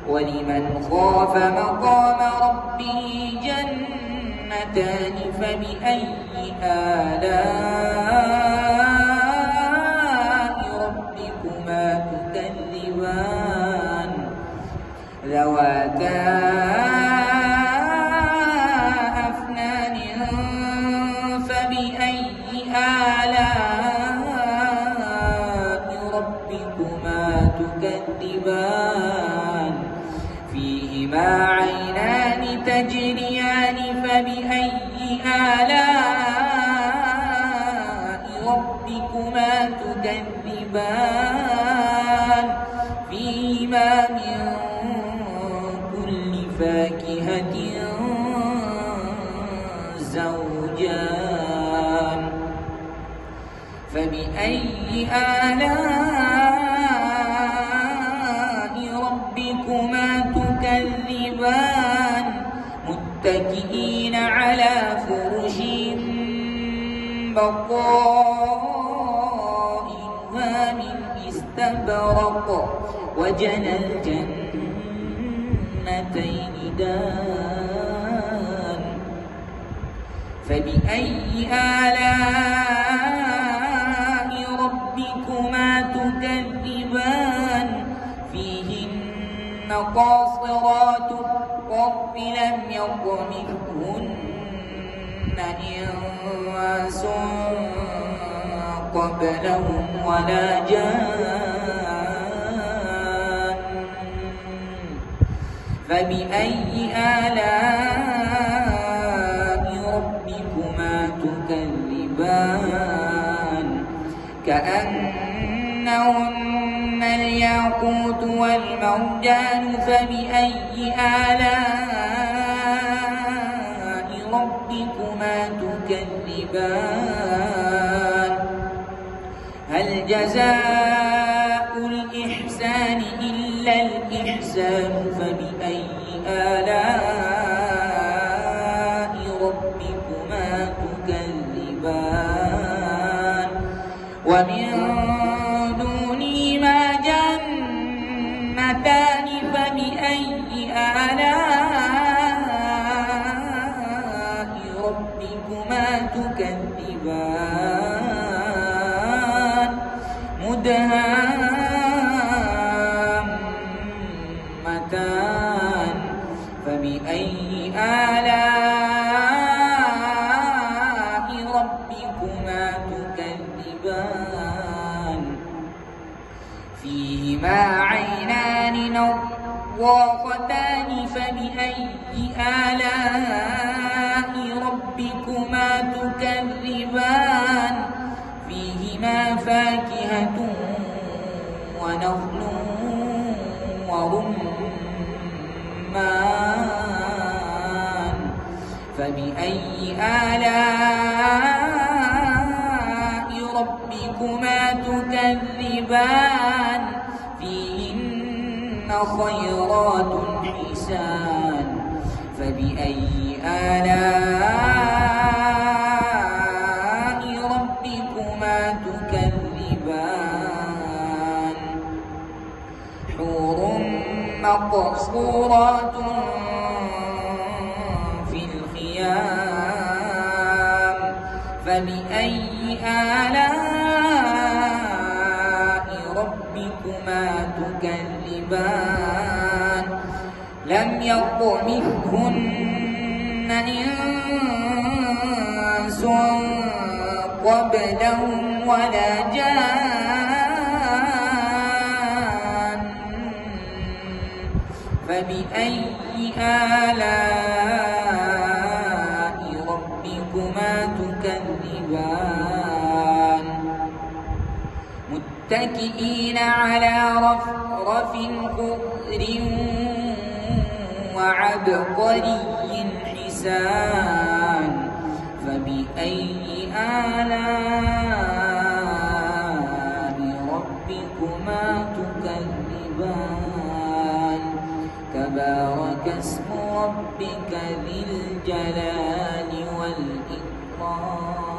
ولمن خاف مقام ربه جنتان فبأي آلاء ربكما تكذبان ذواتا أفنان فبأي آلاء ربكما تكذبان فيهما عينان تجريان فبأي آلاء ربكما تكذبان فيهما من كل فاكهة زوجان فبأي آلاء ربكما تكذبان متكئين على فرش بطائنها من استبرق وجنى الجنتين دان فبأي آلاء ربكما تكذبان فيهن قاصرات الطرف لم يطمثهن إنس قبلهم ولا جان فبأي آلاء ربكما تكذبان كأنهن الياقوت والمرجان فبأي آلاء ربكما تكذبان هل جزاء الإحسان إلا الإحسان فبأي آلاء ربكما تكذبان ومن دونهما جنتان فبأي آلاء ربكما تكذبان مدهامتان فبأي آلاء ربكما تكذبان فيهما عينان نضاختان فبأي آلاء ربكما تكذبان فيهما فاكهة ونخل ورمان فبأي آلاء ربكما تكذبان فيهن خيرات حسان فبأي آلاء ربكما تكذبان حور مقصورات في الخيام فبأي آلاء ربكما تكذبان لم يطمثهن إنس قبلهم ولا جان فبأي آلاء ربكما تكذبان متكئين على رفرف خضر وعبقري حسان فبأي آلاء ربكما تكذبان تبارك اسم ربك ذي الجلال والإكرام.